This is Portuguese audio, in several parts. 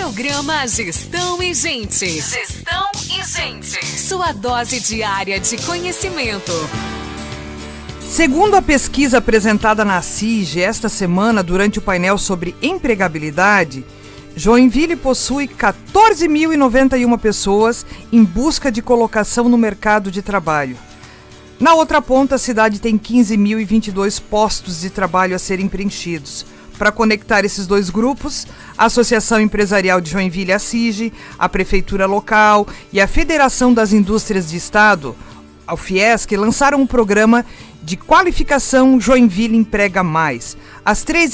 Programa Gestão e Gente. Gestão e Gente. Sua dose diária de conhecimento. Segundo a pesquisa apresentada na CIG esta semana durante o painel sobre empregabilidade, Joinville possui 14.091 pessoas em busca de colocação no mercado de trabalho. Na outra ponta, a cidade tem 15.022 postos de trabalho a serem preenchidos. Para conectar esses dois grupos, a Associação Empresarial de Joinville, a CIG, a Prefeitura Local e a Federação das Indústrias de Estado, a Fiesc, lançaram um programa de qualificação Joinville Emprega Mais. As três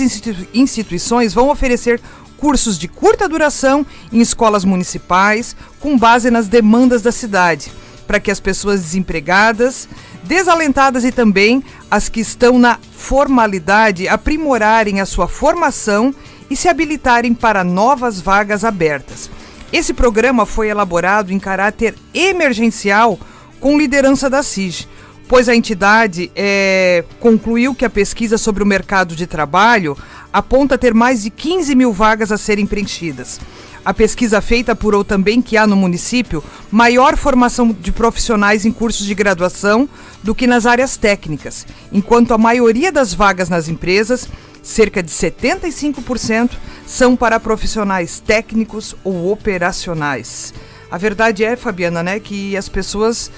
instituições vão oferecer cursos de curta duração em escolas municipais, com base nas demandas da cidade, para que as pessoas desempregadas, desalentadas e também as que estão na formalidade aprimorarem a sua formação e se habilitarem para novas vagas abertas. Esse programa foi elaborado em caráter emergencial com liderança da CIG, pois a entidade concluiu que a pesquisa sobre o mercado de trabalho aponta ter mais de 15 mil vagas a serem preenchidas. A pesquisa feita apurou também que há no município maior formação de profissionais em cursos de graduação do que nas áreas técnicas, enquanto a maioria das vagas nas empresas, cerca de 75%, são para profissionais técnicos ou operacionais. A verdade é, Fabiana, né, que as pessoas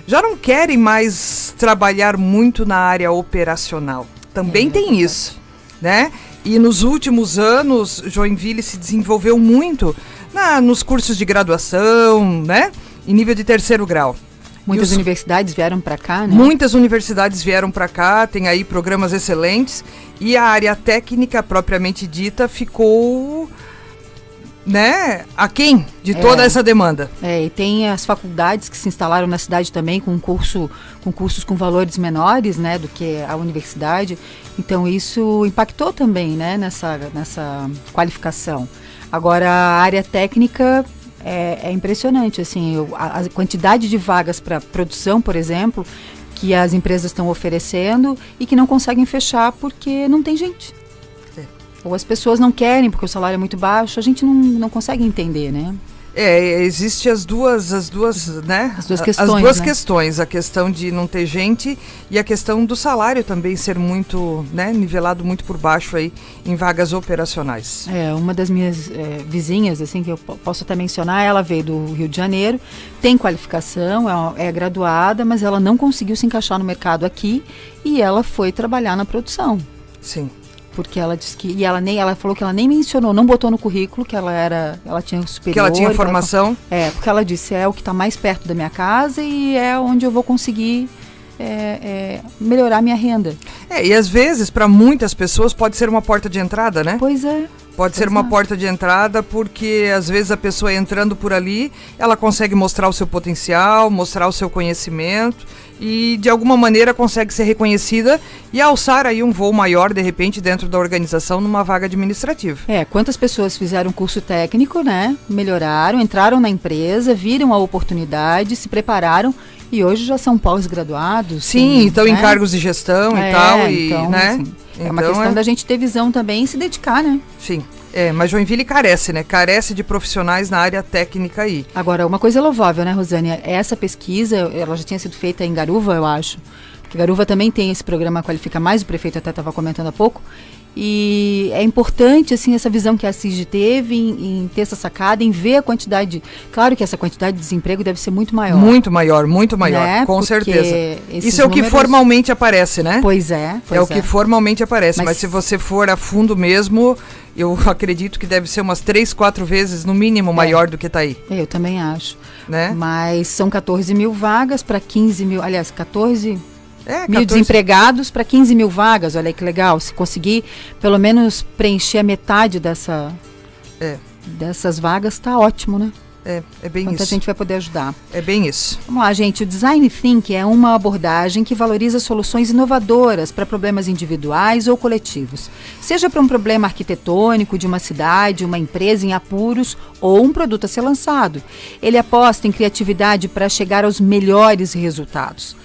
já não querem mais trabalhar muito na área operacional. Também tem isso, né? E nos últimos anos, Joinville se desenvolveu muito nos cursos de graduação, né? Em nível de 3º grau. Muitas universidades vieram para cá, né? Muitas universidades vieram para cá, tem aí programas excelentes. E a área técnica, propriamente dita, ficou, né, aquém de toda essa demanda. E tem as faculdades que se instalaram na cidade também com cursos com valores menores, né, do que a universidade. Então isso impactou também, né, nessa qualificação. Agora a área técnica é impressionante, assim, a quantidade de vagas para produção, por exemplo, que as empresas estão oferecendo e que não conseguem fechar porque não tem gente. Ou as pessoas não querem porque o salário é muito baixo, a gente não consegue entender, né? Existe as duas, né? As duas questões, as duas né? questões, a questão de não ter gente e a questão do salário também ser muito, né, nivelado muito por baixo aí em vagas operacionais. Uma das minhas vizinhas, assim, que eu posso até mencionar, ela veio do Rio de Janeiro, tem qualificação, é graduada, mas ela não conseguiu se encaixar no mercado aqui e ela foi trabalhar na produção. Sim. Porque ela disse que... E ela falou que ela nem mencionou, não botou no currículo que ela tinha superior. Que ela tinha formação. Porque ela disse, é o que está mais perto da minha casa e é onde eu vou conseguir melhorar minha renda. E às vezes, para muitas pessoas, pode ser uma porta de entrada, né? Pois é. Pode ser uma porta de entrada porque, às vezes, a pessoa entrando por ali, ela consegue mostrar o seu potencial, mostrar o seu conhecimento e, de alguma maneira, consegue ser reconhecida e alçar aí um voo maior, de repente, dentro da organização, numa vaga administrativa. Quantas pessoas fizeram curso técnico, né? Melhoraram, entraram na empresa, viram a oportunidade, se prepararam e hoje já são pós-graduados. Sim, estão em cargos de gestão e tal. Então, né? Assim, é uma questão da gente ter visão também e se dedicar, né? Sim. Mas Joinville carece, né? Carece de profissionais na área técnica aí. Agora, uma coisa louvável, né, Rosânia? Essa pesquisa, ela já tinha sido feita em Garuva, eu acho. Porque Garuva também tem esse programa Qualifica Mais, o prefeito até estava comentando há pouco. E é importante, assim, essa visão que a CIG teve em ter essa sacada, em ver a quantidade... Claro que essa quantidade de desemprego deve ser muito maior. Muito maior, né? Com certeza. Isso é o que formalmente aparece, né? Pois é. É o que formalmente aparece, mas se você for a fundo mesmo, eu acredito que deve ser umas 3, 4 vezes, no mínimo, maior do que está aí. Eu também acho. Né? Mas são 14 mil vagas para 15 mil... Aliás, 14... mil desempregados para 15 mil vagas, olha aí que legal. Se conseguir pelo menos preencher a metade dessas vagas, está ótimo, né? É bem Quanto isso. a gente vai poder ajudar. É bem isso. Vamos lá, gente. O Design Thinking é uma abordagem que valoriza soluções inovadoras para problemas individuais ou coletivos. Seja para um problema arquitetônico de uma cidade, uma empresa em apuros ou um produto a ser lançado. Ele aposta em criatividade para chegar aos melhores resultados.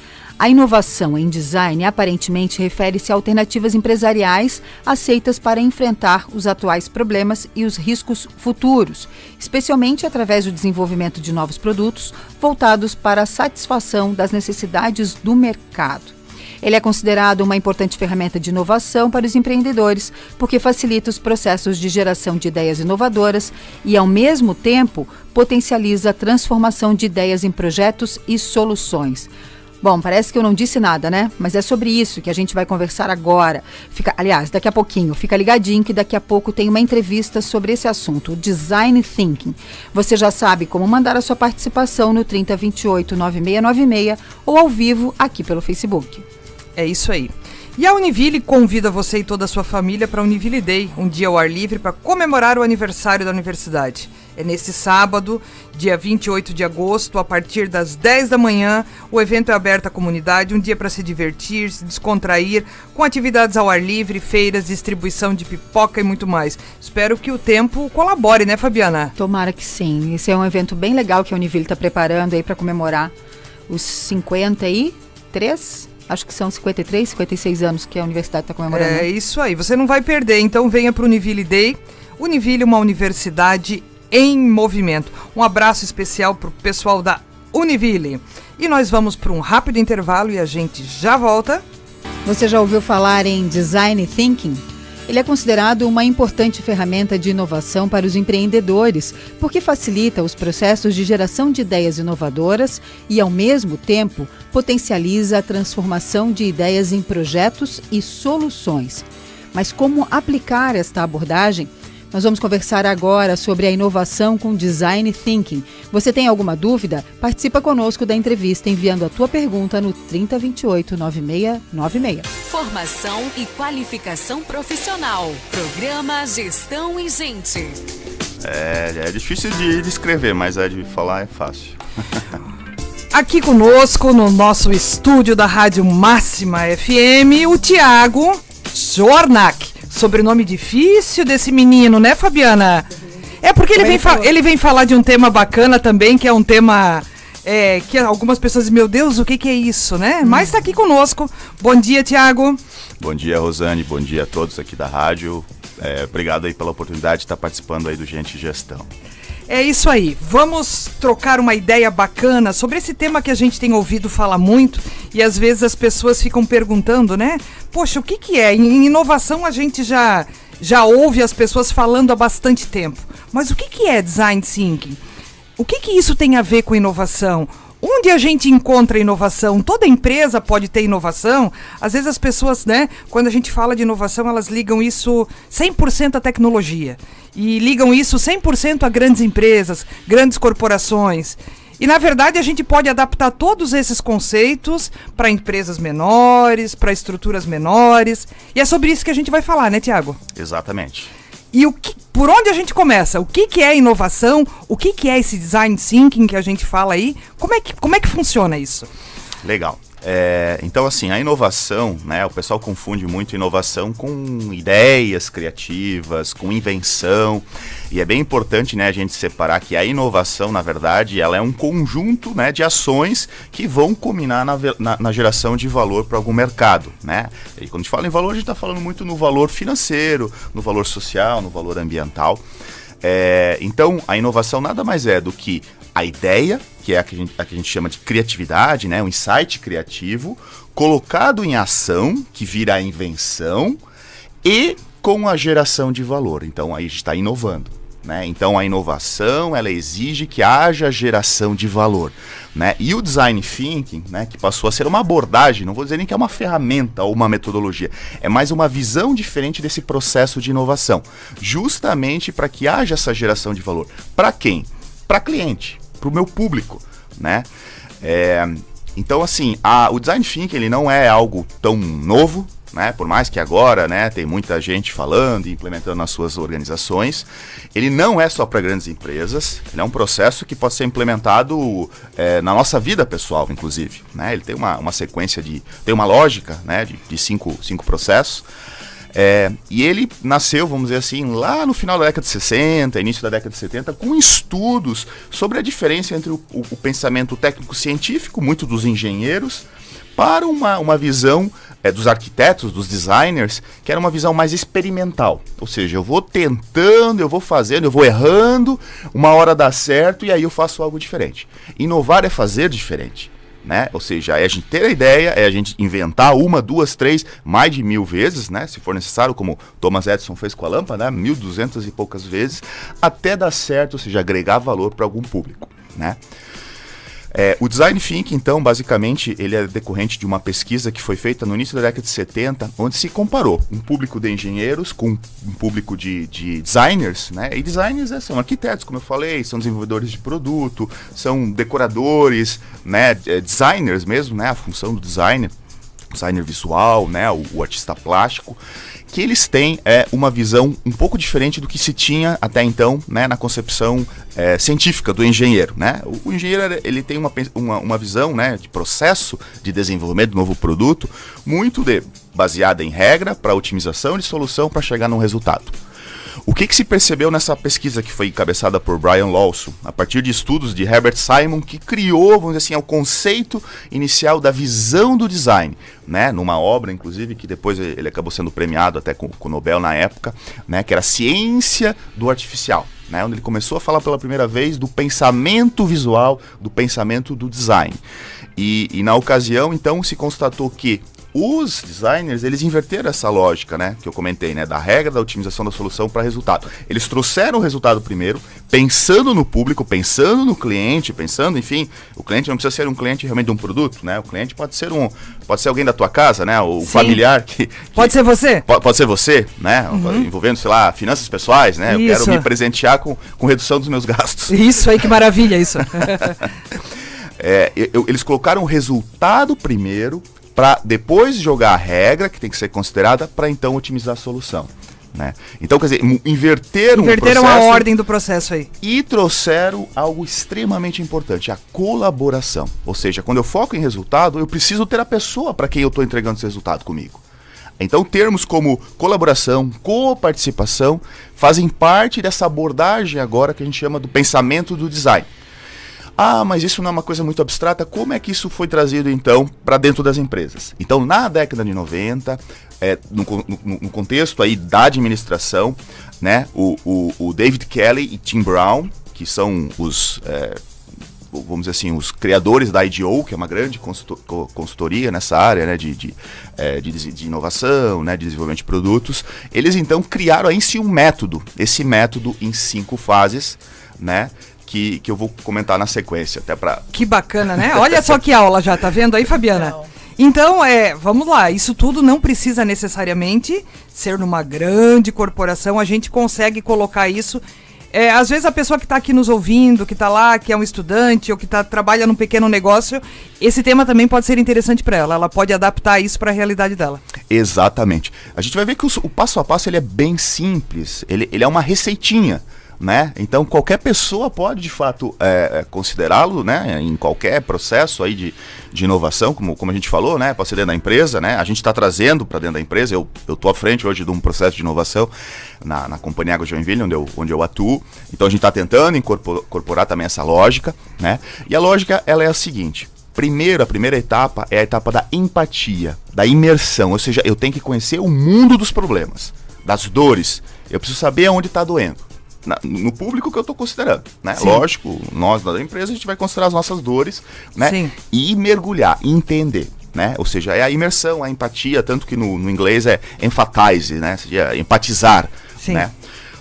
A inovação em design aparentemente refere-se a alternativas empresariais aceitas para enfrentar os atuais problemas e os riscos futuros, especialmente através do desenvolvimento de novos produtos voltados para a satisfação das necessidades do mercado. Ele é considerado uma importante ferramenta de inovação para os empreendedores, porque facilita os processos de geração de ideias inovadoras e, ao mesmo tempo, potencializa a transformação de ideias em projetos e soluções. Bom, parece que eu não disse nada, né? Mas é sobre isso que a gente vai conversar agora. Aliás, daqui a pouquinho. Fica ligadinho que daqui a pouco tem uma entrevista sobre esse assunto, o Design Thinking. Você já sabe como mandar a sua participação no 3028-9696 ou ao vivo aqui pelo Facebook. É isso aí. E a Univille convida você e toda a sua família para a Univille Day, um dia ao ar livre para comemorar o aniversário da universidade. É neste sábado, dia 28 de agosto, a partir das 10 da manhã. O evento é aberto à comunidade, um dia para se divertir, se descontrair, com atividades ao ar livre, feiras, distribuição de pipoca e muito mais. Espero que o tempo colabore, né, Fabiana? Tomara que sim. Esse é um evento bem legal que a Univille está preparando aí para comemorar os 53... Acho que são 53, 56 anos que a universidade está comemorando. É isso aí, você não vai perder, então venha para o Univille Day. Univille, uma universidade em movimento. Um abraço especial para o pessoal da Univille. E nós vamos para um rápido intervalo e a gente já volta. Você já ouviu falar em Design Thinking? Ele é considerado uma importante ferramenta de inovação para os empreendedores, porque facilita os processos de geração de ideias inovadoras e, ao mesmo tempo, potencializa a transformação de ideias em projetos e soluções. Mas como aplicar esta abordagem? Nós vamos conversar agora sobre a inovação com Design Thinking. Você tem alguma dúvida? Participa conosco da entrevista enviando a tua pergunta no 3028-9696. Formação e qualificação profissional. Programa Gestão e Gente. É difícil de escrever, mas de falar é fácil. Aqui conosco, no nosso estúdio da Rádio Máxima FM, o Tiago Jornak. Sobrenome difícil desse menino, né, Fabiana? É porque ele vem falar de um tema bacana também, que é um tema que algumas pessoas dizem, meu Deus, o que é isso, né? Mas está aqui conosco. Bom dia, Tiago. Bom dia, Rosane. Bom dia a todos aqui da rádio. Obrigado aí pela oportunidade de estar participando aí do Gente Gestão. É isso aí, vamos trocar uma ideia bacana sobre esse tema que a gente tem ouvido falar muito e às vezes as pessoas ficam perguntando, né? Poxa, o que é? Em inovação a gente já ouve as pessoas falando há bastante tempo, mas o que é Design Thinking? O que isso tem a ver com inovação? Onde a gente encontra inovação? Toda empresa pode ter inovação. Às vezes as pessoas, né, quando a gente fala de inovação, elas ligam isso 100% à tecnologia. E ligam isso 100% a grandes empresas, grandes corporações. E, na verdade, a gente pode adaptar todos esses conceitos para empresas menores, para estruturas menores. E é sobre isso que a gente vai falar, né, Tiago? Exatamente. E por onde a gente começa? O que é inovação? O que é esse design thinking que a gente fala aí? Como é que funciona isso? Legal. Então, assim, a inovação, né? O pessoal confunde muito inovação com ideias criativas, com invenção. E é bem importante, né, a gente separar que a inovação, na verdade, ela é um conjunto, né, de ações que vão culminar na geração de valor para algum mercado, né? E quando a gente fala em valor, a gente está falando muito no valor financeiro, no valor social, no valor ambiental. Então, a inovação nada mais é do que a ideia, que é a que a gente chama de criatividade, né? Um insight criativo, colocado em ação, que vira a invenção, e com a geração de valor. Então, aí a gente está inovando, né? Então, a inovação, ela exige que haja geração de valor, né? E o Design Thinking, né, que passou a ser uma abordagem, não vou dizer nem que é uma ferramenta ou uma metodologia, é mais uma visão diferente desse processo de inovação, justamente para que haja essa geração de valor. Para quem? Para cliente, para o meu público, né? Então, assim, o Design Thinking, ele não é algo tão novo, né? Por mais que agora, né, tem muita gente falando e implementando nas suas organizações, ele não é só para grandes empresas, ele é um processo que pode ser implementado na nossa vida pessoal, inclusive, né? Ele tem uma sequência tem uma lógica, né, de cinco processos. E ele nasceu, vamos dizer assim, lá no final da década de 60, início da década de 70, com estudos sobre a diferença entre o pensamento técnico-científico, muito dos engenheiros, para uma visão dos arquitetos, dos designers, que era uma visão mais experimental. Ou seja, eu vou tentando, eu vou fazendo, eu vou errando, uma hora dá certo e aí eu faço algo diferente. Inovar é fazer diferente. Né? Ou seja, é a gente ter a ideia, é a gente inventar 1, 2, 3, mais de 1000 vezes, né? Se for necessário, como Thomas Edison fez com a lâmpada, né? 1200 e poucas vezes, até dar certo, ou seja, agregar valor para algum público, né? O Design Thinking, então, basicamente, ele é decorrente de uma pesquisa que foi feita no início da década de 70, onde se comparou um público de engenheiros com um público de designers, né? E designers são arquitetos, como eu falei, são desenvolvedores de produto, são decoradores, né? Designers mesmo, né? A função do designer visual, né? O artista plástico, que eles têm uma visão um pouco diferente do que se tinha até então, né, na concepção científica do engenheiro, né? O engenheiro ele tem uma visão, né, de processo de desenvolvimento do novo produto muito baseada em regra para otimização de solução para chegar num resultado. O que se percebeu nessa pesquisa que foi encabeçada por Brian Lawson, a partir de estudos de Herbert Simon, que criou, vamos dizer assim, o conceito inicial da visão do design, né, numa obra, inclusive, que depois ele acabou sendo premiado até com o Nobel na época, né, que era a ciência do artificial, né, onde ele começou a falar pela primeira vez do pensamento visual, do pensamento do design. E na ocasião, então, se constatou que os designers, eles inverteram essa lógica, né, que eu comentei, né, da regra da otimização da solução para resultado. Eles trouxeram o resultado primeiro, pensando no público, pensando no cliente, pensando, enfim, o cliente não precisa ser um cliente realmente de um produto, né, o cliente pode ser alguém da tua casa, né, o familiar que pode ser você. Pode ser você, né, envolvendo, sei lá, finanças pessoais, né, eu quero me presentear com redução dos meus gastos. Isso aí, que maravilha isso. Eles colocaram o resultado primeiro, para depois jogar a regra, que tem que ser considerada, para então otimizar a solução, né? Então, quer dizer, inverteram o processo, a ordem do processo aí. E trouxeram algo extremamente importante, a colaboração. Ou seja, quando eu foco em resultado, eu preciso ter a pessoa para quem eu estou entregando esse resultado comigo. Então, termos como colaboração, coparticipação, fazem parte dessa abordagem agora que a gente chama do pensamento do design. Ah, mas isso não é uma coisa muito abstrata, como é que isso foi trazido então para dentro das empresas? Então, na década de 90, no contexto aí da administração, né, o David Kelly e Tim Brown, que são os, vamos dizer assim, os criadores da IDEO, que é uma grande consultoria nessa área, né, de inovação, né, de desenvolvimento de produtos, eles então criaram aí sim um método, esse método em 5 fases, né, que eu vou comentar na sequência, até para... Que bacana, né? Olha só que aula já, tá vendo aí, Fabiana? Não. Então, vamos lá, isso tudo não precisa necessariamente ser numa grande corporação, a gente consegue colocar isso. Às vezes a pessoa que está aqui nos ouvindo, que está lá, que é um estudante ou que trabalha num pequeno negócio, esse tema também pode ser interessante para ela pode adaptar isso para a realidade dela. Exatamente. A gente vai ver que o passo a passo ele é bem simples, ele é uma receitinha, né? Então qualquer pessoa pode de fato considerá-lo, né, em qualquer processo aí de inovação, como a gente falou, né, pode ser dentro da empresa, né? A gente está trazendo para dentro da empresa, eu estou à frente hoje de um processo de inovação na Companhia Água Joinville, onde eu atuo, então a gente está tentando incorporar também essa lógica, né? E a lógica ela é a seguinte: a primeira etapa é a etapa da empatia, da imersão, ou seja, eu tenho que conhecer o mundo dos problemas, das dores, eu preciso saber onde está doendo. No público que eu estou considerando, né? Sim. Lógico, nós da empresa a gente vai considerar as nossas dores, né? Sim. E mergulhar, entender, né? Ou seja, é a imersão, a empatia, tanto que no inglês é emphasize, né? Seria empatizar, sim, né?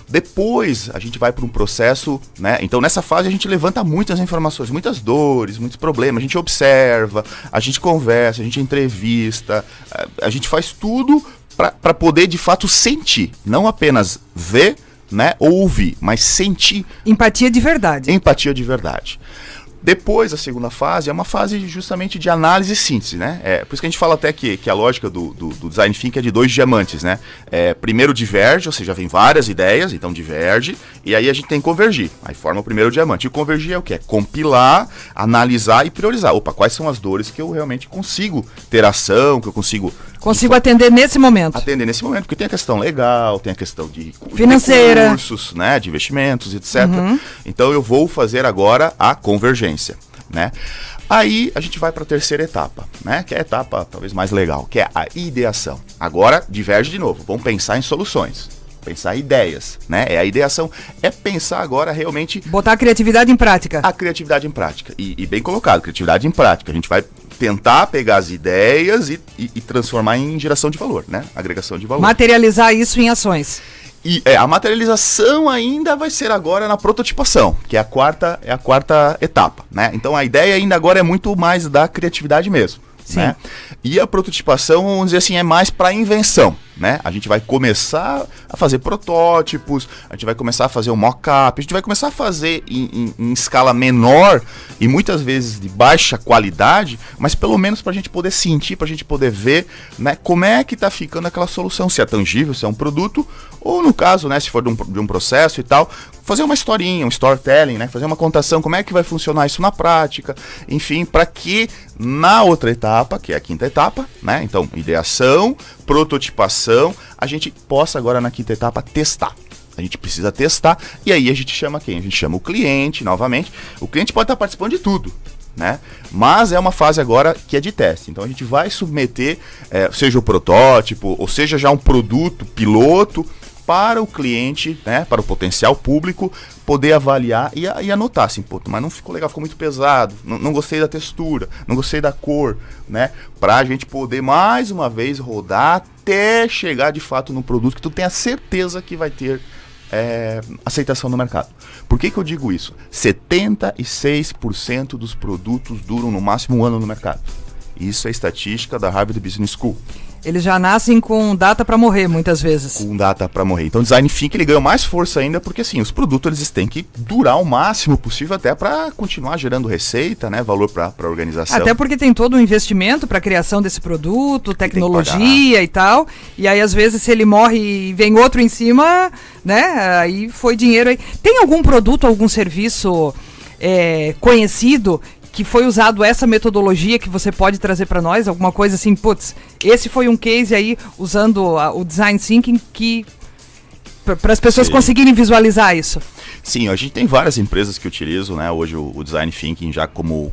Depois a gente vai para um processo, né? Então nessa fase a gente levanta muitas informações, muitas dores, muitos problemas, a gente observa, a gente conversa, a gente entrevista, a gente faz tudo para poder de fato sentir, não apenas ver, né, ou ouvir, mas sentir. Empatia de verdade. Empatia de verdade. Depois, a segunda fase é uma fase justamente de análise e síntese, né? Por isso que a gente fala até que a lógica do Design Thinking é de 2 diamantes, né? Primeiro diverge, ou seja, vem várias ideias, então diverge, e aí a gente tem que convergir. Aí forma o primeiro diamante. E convergir é o quê? É compilar, analisar e priorizar. Opa, quais são as dores que eu realmente consigo ter ação, que eu consigo atender nesse momento. Atender nesse momento, porque tem a questão legal, tem a questão de financeira, recursos, né, de investimentos, etc. Então eu vou fazer agora a convergência. né? Aí a gente vai para a terceira etapa, né? Que é a etapa talvez mais legal, que é a ideação. Agora diverge de novo, vamos pensar em soluções, pensar em ideias, né? A ideação é pensar agora realmente... Botar a criatividade em prática. A criatividade em prática, e bem colocado, criatividade em prática. A gente vai tentar pegar as ideias e transformar em geração de valor, né? Agregação de valor. Materializar isso em ações. E a materialização ainda vai ser agora na prototipação, que é a quarta etapa, né? Então a ideia ainda agora é muito mais da criatividade mesmo, né? E a prototipação, vamos dizer assim, é mais para invenção, né? A gente vai começar a fazer protótipos, a gente vai começar a fazer um mock-up, a gente vai começar a fazer em escala menor e muitas vezes de baixa qualidade, mas pelo menos para a gente poder sentir, para a gente poder ver, né, como é que está ficando aquela solução, se é tangível, se é um produto, ou no caso, né, se for de um processo e tal, fazer uma historinha, um storytelling, né, fazer uma contação, como é que vai funcionar isso na prática, enfim, para que na outra etapa, que é a quinta etapa, né, então ideação, prototipação, a gente possa agora na quinta etapa testar. A gente precisa testar e aí a gente chama quem? A gente chama o cliente novamente. O cliente pode estar participando de tudo, né? Mas é uma fase agora que é de teste. Então a gente vai submeter, seja o protótipo, ou seja já um produto piloto para o cliente, né, para o potencial público poder avaliar e anotar assim, pô, mas não ficou legal, ficou muito pesado, não gostei da textura, não gostei da cor, né, para a gente poder mais uma vez rodar até chegar de fato no produto que tu tenha certeza que vai ter aceitação no mercado. Por que eu digo isso? 76% dos produtos duram no máximo 1 ano no mercado. Isso é estatística da Harvard Business School. Eles já nascem com data para morrer, muitas vezes. Com data para morrer. Então o Design Thinking ele ganhou mais força ainda, porque assim, os produtos eles têm que durar o máximo possível até para continuar gerando receita, né, valor para a organização. Até porque tem todo um investimento para a criação desse produto, tecnologia e tal. E aí às vezes se ele morre e vem outro em cima, né, aí foi dinheiro aí. Tem algum produto, algum serviço conhecido que foi usado essa metodologia que você pode trazer para nós? Alguma coisa assim, putz, esse foi um case aí usando o Design Thinking que para as pessoas conseguirem visualizar isso. Sim, a gente tem várias empresas que utilizam, né, hoje o Design Thinking já como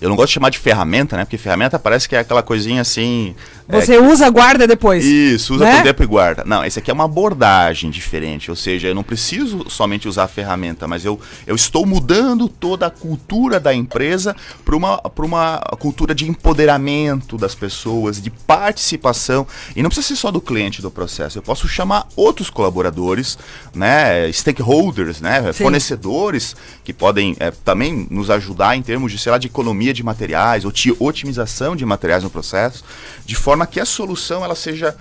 eu não gosto de chamar de ferramenta, né? Porque ferramenta parece que é aquela coisinha assim... Você usa, guarda depois. Isso, usa né? por tempo e guarda. Não, esse aqui é uma abordagem diferente. Ou seja, eu não preciso somente usar a ferramenta, mas eu estou mudando toda a cultura da empresa para uma cultura de empoderamento das pessoas, de participação. E não precisa ser só do cliente do processo. Eu posso chamar outros colaboradores, né? Stakeholders, né? Fornecedores que podem também nos ajudar em termos de, sei lá, de economia de materiais ou de otimização de materiais no processo, de forma que a solução ela seja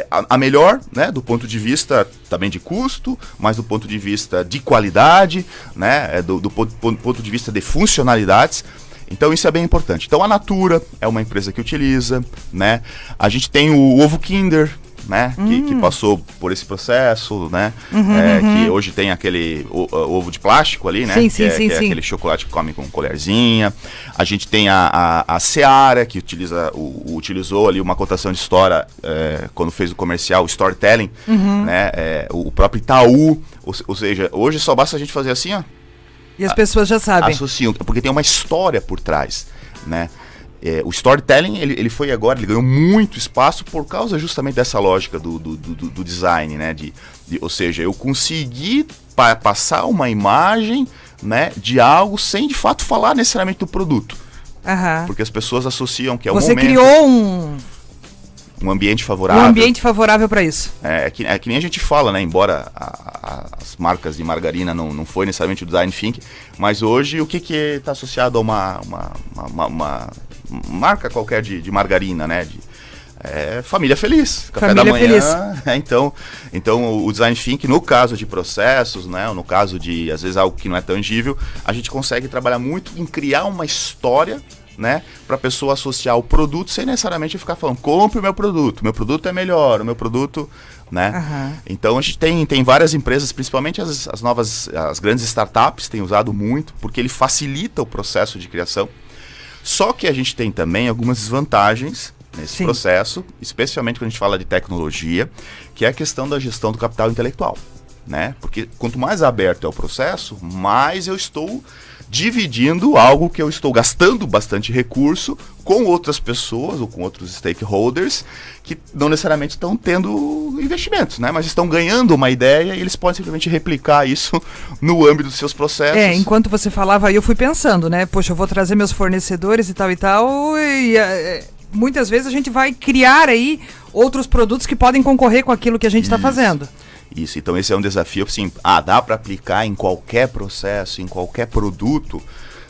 a melhor, né, do ponto de vista também de custo, mas do ponto de vista de qualidade, né, do ponto de vista de funcionalidades. Então isso é bem importante. Então a Natura é uma empresa que utiliza, né, a gente tem o Ovo Kinder, né, que passou por esse processo, né, que hoje tem aquele ovo de plástico ali, né, que é aquele chocolate que come com colherzinha. A gente tem a Seara, que utilizou ali uma cotação de história quando fez o comercial, o storytelling, né, o próprio Itaú, ou seja, hoje só basta a gente fazer assim, ó. E as pessoas já sabem. Associam, porque tem uma história por trás, né. O storytelling, ele foi agora, ele ganhou muito espaço por causa justamente dessa lógica do design, né? Ou seja, eu consegui passar uma imagem, né, de algo sem de fato falar necessariamente do produto. Porque as pessoas associam que é o momento. Você criou um ambiente favorável. Um ambiente favorável para isso. É que nem a gente fala, né? Embora as marcas de margarina não foi necessariamente o design thinking, mas hoje o que está associado a uma marca qualquer de margarina, né? Família feliz, café da manhã. Então o design thinking, no caso de processos, né? Ou no caso de, às vezes, algo que não é tangível, a gente consegue trabalhar muito em criar uma história, né, para a pessoa associar o produto sem necessariamente ficar falando, compre o meu produto é melhor, o meu produto, né? Então a gente tem várias empresas, principalmente as grandes startups têm usado muito, porque ele facilita o processo de criação. Só que a gente tem também algumas desvantagens nesse processo, especialmente quando a gente fala de tecnologia, que é a questão da gestão do capital intelectual, né? Porque quanto mais aberto é o processo, mais eu estou dividindo algo que eu estou gastando bastante recurso com outras pessoas ou com outros stakeholders que não necessariamente estão tendo investimentos, né? Mas estão ganhando uma ideia e eles podem simplesmente replicar isso no âmbito dos seus processos. Enquanto você falava aí, eu fui pensando, né? Poxa, eu vou trazer meus fornecedores e tal, e muitas vezes a gente vai criar aí outros produtos que podem concorrer com aquilo que a gente está fazendo. Isso, então esse é um desafio, assim, dá para aplicar em qualquer processo, em qualquer produto?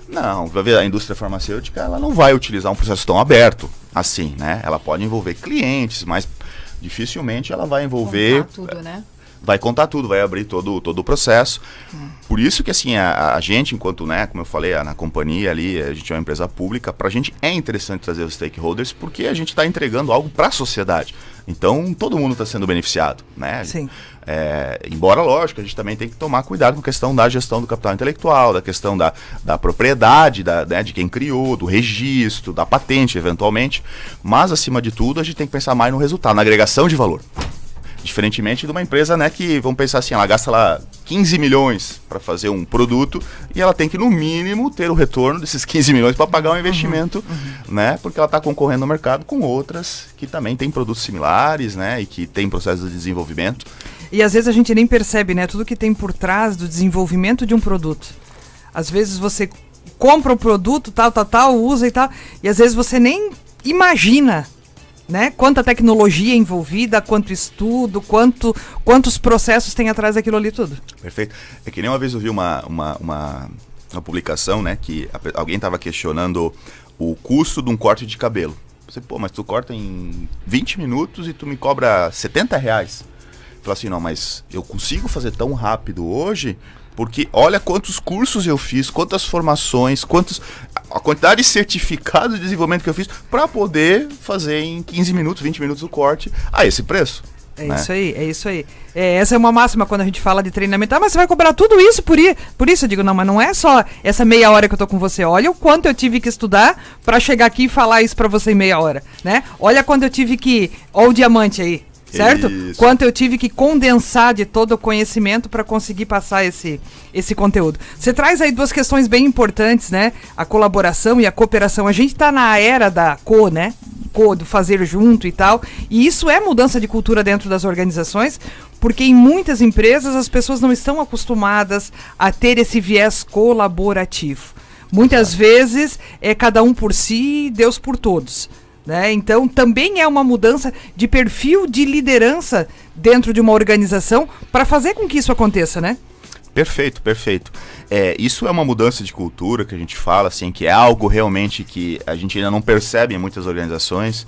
Não, a indústria farmacêutica, ela não vai utilizar um processo tão aberto assim, né? Ela pode envolver clientes, mas dificilmente ela vai envolver... Contar tudo, né? Vai contar tudo, vai abrir todo o processo. Por isso que, assim, a gente, enquanto, né, como eu falei, na companhia ali, a gente é uma empresa pública, pra gente é interessante trazer os stakeholders, porque a gente está entregando algo para a sociedade. Então, todo mundo está sendo beneficiado, né? Sim. Embora, lógico, a gente também tem que tomar cuidado com a questão da gestão do capital intelectual, da questão da propriedade, né, de quem criou, do registro, da patente, eventualmente. Mas, acima de tudo, a gente tem que pensar mais no resultado, na agregação de valor. Diferentemente de uma empresa, né, que, vamos pensar assim, ela gasta lá 15 milhões para fazer um produto e ela tem que, no mínimo, ter o retorno desses 15 milhões para pagar um investimento, né, porque ela está concorrendo no mercado com outras que também têm produtos similares, né, e que têm processos de desenvolvimento. E às vezes a gente nem percebe, né, tudo que tem por trás do desenvolvimento de um produto. Às vezes você compra o produto, tal, usa e tal, e às vezes você nem imagina, né? Quanta tecnologia envolvida, quanto estudo, quantos processos tem atrás daquilo ali tudo. Perfeito. É que nem uma vez eu vi uma publicação, né, que alguém estava questionando o custo de um corte de cabelo. Você, mas tu corta em 20 minutos e tu me cobra R$70. Falei assim, não, mas eu consigo fazer tão rápido hoje porque olha quantos cursos eu fiz, quantas formações, a quantidade de certificado de desenvolvimento que eu fiz para poder fazer em 15 minutos, 20 minutos o corte a esse preço. É isso aí. Essa é uma máxima quando a gente fala de treinamento. Mas você vai cobrar tudo isso por isso? Eu digo, não, mas não é só essa meia hora que eu tô com você. Olha o quanto eu tive que estudar para chegar aqui e falar isso para você em meia hora, né? Olha quando eu tive que... Olha o diamante aí. Certo? Isso. Quanto eu tive que condensar de todo o conhecimento para conseguir passar esse conteúdo. Você traz aí duas questões bem importantes, né? A colaboração e a cooperação. A gente está na era da né? Do fazer junto e tal. E isso é mudança de cultura dentro das organizações, porque em muitas empresas as pessoas não estão acostumadas a ter esse viés colaborativo. Muitas vezes é cada um por si e Deus por todos. Né? Então também é uma mudança de perfil de liderança dentro de uma organização para fazer com que isso aconteça, né? Perfeito. Isso é uma mudança de cultura que a gente fala, assim, que é algo realmente que a gente ainda não percebe em muitas organizações.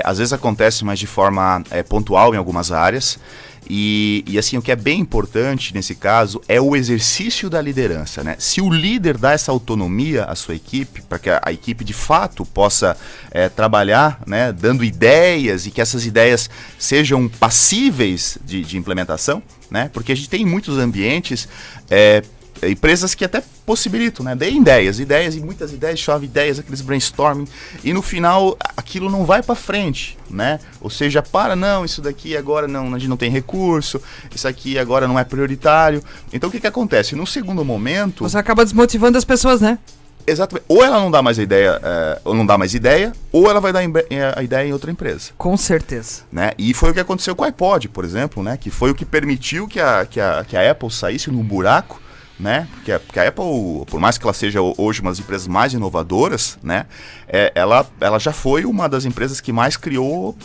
Às vezes acontece, mas de forma pontual em algumas áreas. E assim, o que é bem importante nesse caso é o exercício da liderança, né? Se o líder dá essa autonomia à sua equipe, para que a equipe de fato possa trabalhar, né, dando ideias e que essas ideias sejam passíveis de implementação, né? Porque a gente tem em muitos ambientes empresas que até possibilitam, né? Deem ideias e muitas ideias, chove ideias, aqueles brainstorming, e no final aquilo não vai para frente, né? Ou seja, não, isso daqui agora não, a gente não tem recurso, isso aqui agora não é prioritário. Então o que acontece? No segundo momento... Você acaba desmotivando as pessoas, né? Exatamente. Ou ela não dá mais ideia, ou ela vai dar a ideia em outra empresa. Com certeza. Né? E foi o que aconteceu com o iPod, por exemplo, né? Que foi o que permitiu que a Apple saísse num buraco, né? Porque a Apple, por mais que ela seja hoje uma das empresas mais inovadoras, né? Ela já foi uma das empresas que mais criou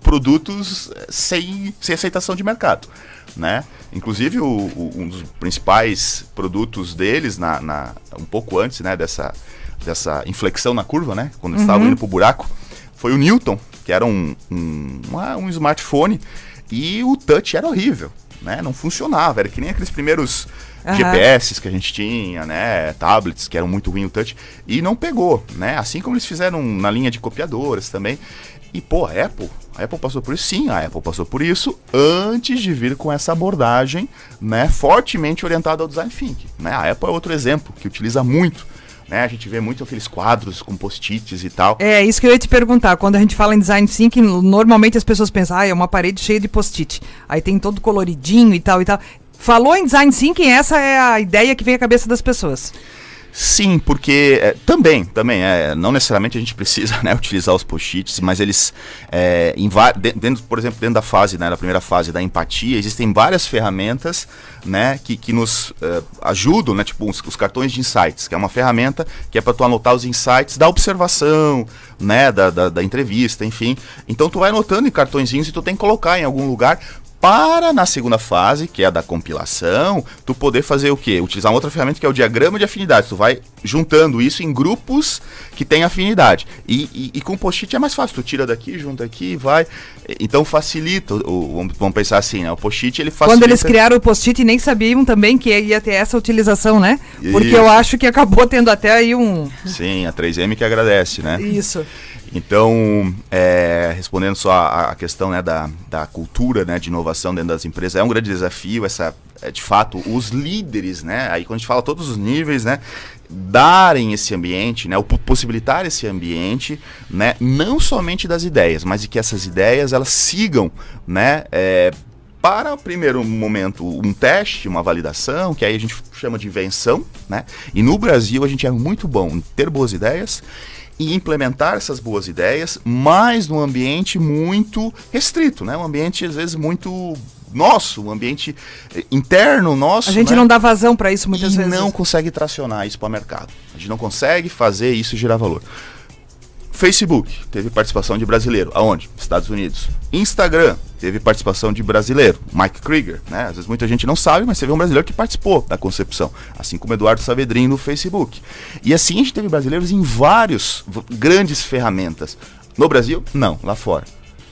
produtos sem aceitação de mercado, né? Inclusive um dos principais produtos deles, um pouco antes, né, dessa inflexão na curva, né? Quando eles estavam indo pro buraco, foi o Newton, que era um smartphone, e o touch era horrível, né? Não funcionava, era que nem aqueles primeiros GPS que a gente tinha, né, tablets que eram muito ruim o touch, e não pegou, né, assim como eles fizeram na linha de copiadoras também. E a Apple passou por isso? Sim, a Apple passou por isso antes de vir com essa abordagem, né, fortemente orientada ao design thinking, né. A Apple é outro exemplo que utiliza muito, né, a gente vê muito aqueles quadros com post-its e tal. É isso que eu ia te perguntar. Quando a gente fala em design thinking, normalmente as pessoas pensam, é uma parede cheia de post-it, aí tem todo coloridinho e tal e tal. Falou em design thinking, essa é a ideia que vem à cabeça das pessoas. Sim, porque também, não necessariamente a gente precisa, né, utilizar os post-its, mas eles, por exemplo, dentro da fase, né, da primeira fase da empatia, existem várias ferramentas, né, que nos ajudam, né, tipo os cartões de insights, que é uma ferramenta que é para tu anotar os insights da observação, né, da entrevista, enfim. Então tu vai anotando em cartõezinhos e tu tem que colocar em algum lugar para, na segunda fase, que é a da compilação, tu poder fazer o quê? Utilizar uma outra ferramenta que é o diagrama de afinidade. Tu vai juntando isso em grupos que tem afinidade. E com o post-it é mais fácil. Tu tira daqui, junta aqui, vai. Então facilita. Vamos pensar assim, né? O post-it, ele facilita. Quando eles criaram o post-it, nem sabiam também que ia ter essa utilização, né? Porque isso. eu acho que acabou tendo até aí um... Sim, a 3M que agradece, né? Isso. Então, respondendo só a questão, né, da cultura, né, de inovação dentro das empresas, é um grande desafio, de fato, os líderes, né, aí quando a gente fala todos os níveis, né, darem esse ambiente, né, possibilitar esse ambiente, né, não somente das ideias, mas de que essas ideias, elas sigam, né, para o primeiro momento, um teste, uma validação, que aí a gente chama de invenção, né, e no Brasil a gente é muito bom em ter boas ideias, e implementar essas boas ideias, mas num ambiente muito restrito, né? Um ambiente, às vezes, muito nosso, um ambiente interno nosso. A gente, né, não dá vazão para isso muitas vezes. E não consegue tracionar isso para o mercado. A gente não consegue fazer isso gerar valor. Facebook teve participação de brasileiro. Aonde? Estados Unidos. Instagram teve participação de brasileiro. Mike Krieger, né? Às vezes muita gente não sabe, mas teve um brasileiro que participou da concepção. Assim como Eduardo Savedrin no Facebook. E assim a gente teve brasileiros em várias grandes ferramentas. No Brasil, não. Lá fora.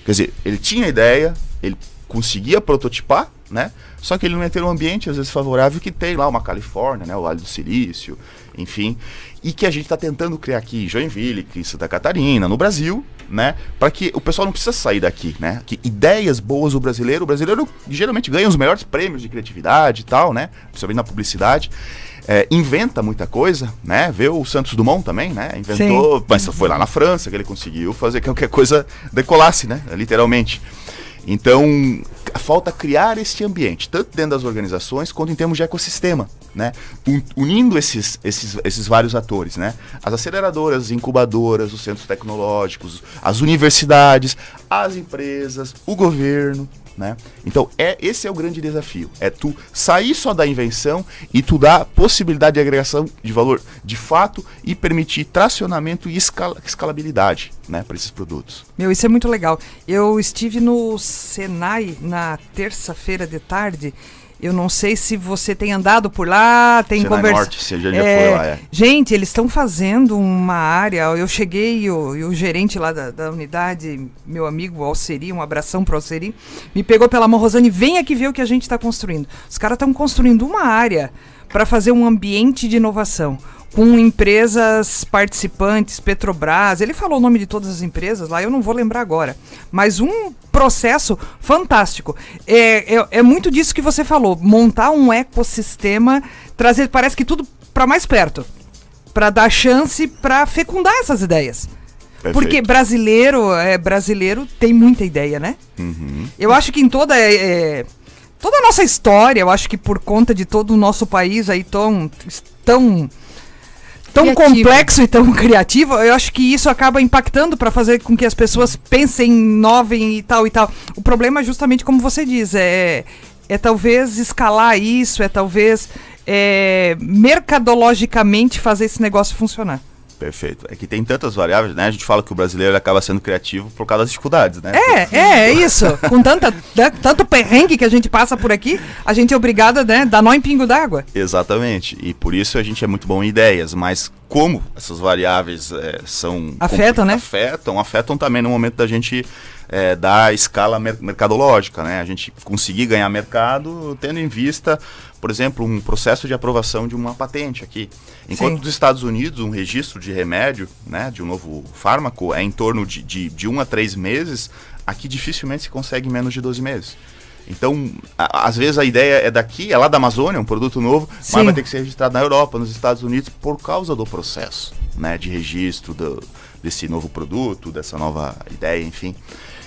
Quer dizer, ele tinha ideia, ele conseguia prototipar, né? Só que ele não ia ter um ambiente, às vezes, favorável que tem lá uma Califórnia, né? O Vale do Silício, enfim. E que a gente está tentando criar aqui em Joinville, aqui em Santa Catarina, no Brasil, né? Para que o pessoal não precisa sair daqui, né? Que ideias boas o brasileiro geralmente ganha os melhores prêmios de criatividade e tal, né? Principalmente na publicidade. Inventa muita coisa, né? Vê o Santos Dumont também, né? Inventou, sim, mas foi lá na França que ele conseguiu fazer que qualquer coisa decolasse, né? Literalmente. Então, falta criar este ambiente, tanto dentro das organizações, quanto em termos de ecossistema, né? Unindo esses vários atores, né? As aceleradoras, as incubadoras, os centros tecnológicos, as universidades, as empresas, o governo, né? Então, esse é o grande desafio, é tu sair só da invenção e tu dar possibilidade de agregação de valor de fato e permitir tracionamento e escalabilidade, né, para esses produtos. Isso é muito legal. Eu estive no Senai na terça-feira de tarde. Eu não sei se você tem andado por lá, tem conversado. Norte, você já foi lá, Gente, eles estão fazendo uma área. Eu cheguei e o gerente lá da unidade, meu amigo Alceri, um abração pro Alceri, me pegou pela mão, Rosane, vem aqui ver o que a gente está construindo. Os caras estão construindo uma área para fazer um ambiente de inovação, com empresas participantes, Petrobras, ele falou o nome de todas as empresas lá, eu não vou lembrar agora, mas um processo fantástico. É muito disso que você falou, montar um ecossistema, trazer, parece que tudo para mais perto, para dar chance para fecundar essas ideias. Perfeito. Porque brasileiro tem muita ideia, né? Uhum. Eu acho que em toda a nossa história, eu acho que por conta de todo o nosso país aí tão complexo e tão criativo, eu acho que isso acaba impactando para fazer com que as pessoas pensem, inovem e tal e tal. O problema é justamente como você diz, é talvez escalar isso, talvez mercadologicamente fazer esse negócio funcionar. Perfeito. É que tem tantas variáveis, né? A gente fala que o brasileiro acaba sendo criativo por causa das dificuldades, né? É isso. Com tanto perrengue que a gente passa por aqui, a gente é obrigado, né? Dar nó em pingo d'água. Exatamente. E por isso a gente é muito bom em ideias, mas como essas variáveis afetam, né? Afetam também no momento da gente dar escala mercadológica, né? A gente conseguir ganhar mercado tendo em vista, por exemplo, um processo de aprovação de uma patente aqui. Enquanto nos Estados Unidos, um registro de remédio, né, de um novo fármaco é em torno de 1 a 3 meses, aqui dificilmente se consegue em menos de 12 meses. Então, às vezes a ideia é daqui, é lá da Amazônia, um produto novo, sim, mas vai ter que ser registrado na Europa, nos Estados Unidos, por causa do processo, né, de registro desse novo produto, dessa nova ideia, enfim.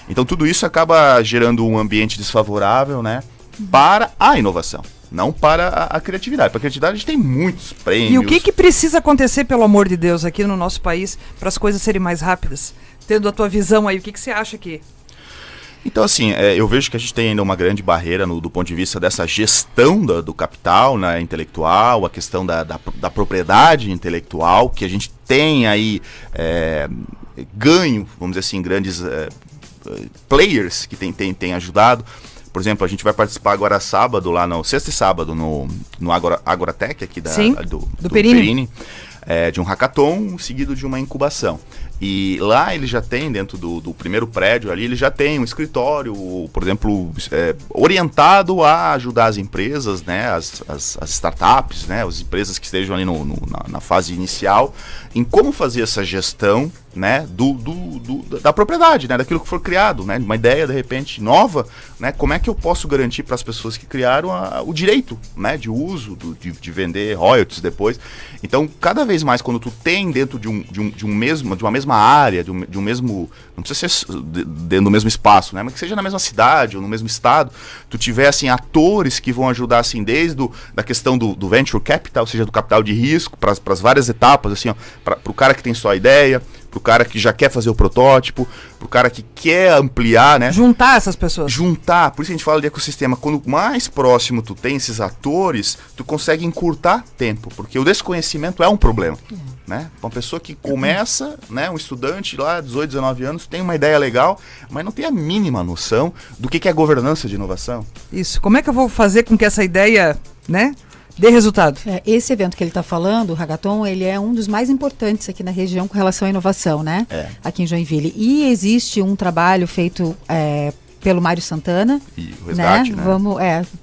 Então, tudo isso acaba gerando um ambiente desfavorável, né, para a inovação. não para a criatividade. Para a criatividade a gente tem muitos prêmios. E o que precisa acontecer, pelo amor de Deus, aqui no nosso país, para as coisas serem mais rápidas? Tendo a tua visão aí, o que você acha que... Então, assim, eu vejo que a gente tem ainda uma grande barreira do ponto de vista dessa gestão do capital, né, intelectual, a questão da propriedade intelectual, que a gente tem aí ganho, vamos dizer assim, grandes players que tem ajudado. Por exemplo, a gente vai participar agora sábado, sexta e sábado, no Agoratec, aqui do Perini, de um hackathon, seguido de uma incubação. E lá ele já tem, dentro do primeiro prédio ali, ele já tem um escritório, por exemplo, orientado a ajudar as empresas, né, as startups, né, as empresas que estejam ali na fase inicial, em como fazer essa gestão, né, da propriedade, né, daquilo que for criado, né, uma ideia de repente nova, né, como é que eu posso garantir para as pessoas que criaram o direito, né, de uso, de vender royalties depois. Então, cada vez mais quando tu tem dentro de uma mesma área, de um mesmo, não precisa ser dentro do mesmo espaço, né, mas que seja na mesma cidade ou no mesmo estado, tu tiver assim atores que vão ajudar assim desde da questão do venture capital, ou seja, do capital de risco, para as várias etapas, assim, ó, para o cara que tem só a ideia, pro cara que já quer fazer o protótipo, pro cara que quer ampliar, né? Juntar essas pessoas. Juntar, por isso a gente fala de ecossistema. Quando mais próximo tu tem esses atores, tu consegue encurtar tempo, porque o desconhecimento é um problema, né? Uma pessoa que começa, né, um estudante lá, 18, 19 anos, tem uma ideia legal, mas não tem a mínima noção do que é governança de inovação. Isso, como é que eu vou fazer com que essa ideia, né, dê resultado? Esse evento que ele está falando, o Hackathon, ele é um dos mais importantes aqui na região com relação à inovação, né? Aqui em Joinville. E existe um trabalho feito pelo Mário Santana. E o Resgate, né?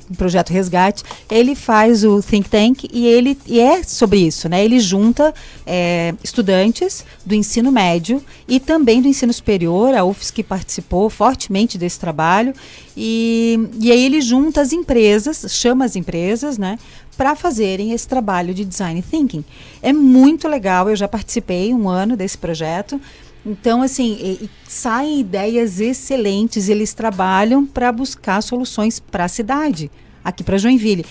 O projeto Resgate. Ele faz o Think Tank e é sobre isso, né? Ele junta estudantes do ensino médio e também do ensino superior. A UFSC participou fortemente desse trabalho. E aí ele junta as empresas, chama as empresas, né, para fazerem esse trabalho de design thinking. É muito legal, eu já participei um ano desse projeto. Então, assim, saem ideias excelentes, eles trabalham para buscar soluções para a cidade, aqui para Joinville.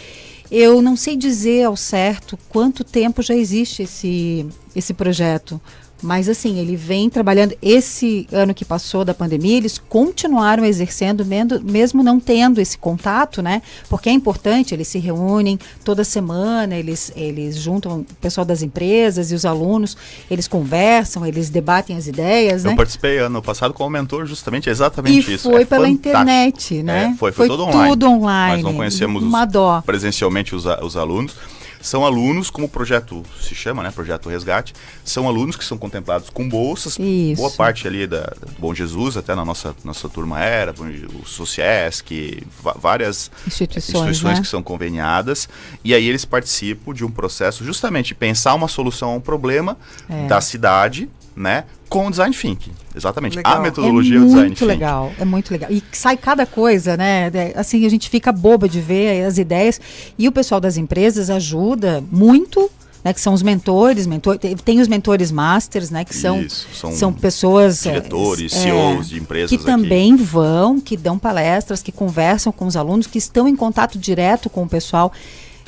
Eu não sei dizer ao certo quanto tempo já existe esse projeto, mas assim, ele vem trabalhando. Esse ano que passou da pandemia, eles continuaram exercendo, mesmo não tendo esse contato, né? Porque é importante, eles se reúnem toda semana, eles juntam o pessoal das empresas e os alunos, eles conversam, eles debatem as ideias, né? Eu participei ano passado como mentor justamente exatamente isso. E foi pela internet, né? Foi tudo online. Tudo online. Nós não conhecemos presencialmente os alunos. São alunos, como o projeto se chama, né, Projeto Resgate, são alunos que são contemplados com bolsas. Isso. Boa parte ali do Bom Jesus, até na nossa turma o Sociesc, várias instituições, né, que são conveniadas, e aí eles participam de um processo justamente de pensar uma solução a um problema da cidade, né, com o design thinking, exatamente. Legal. A metodologia do design thinking. É muito legal. E sai cada coisa, né? Assim, a gente fica boba de ver as ideias. E o pessoal das empresas ajuda muito, né? Que são os mentores. Tem os mentores masters, né? Que são pessoas... Diretores, CEOs de empresas que também que dão palestras, que conversam com os alunos, que estão em contato direto com o pessoal.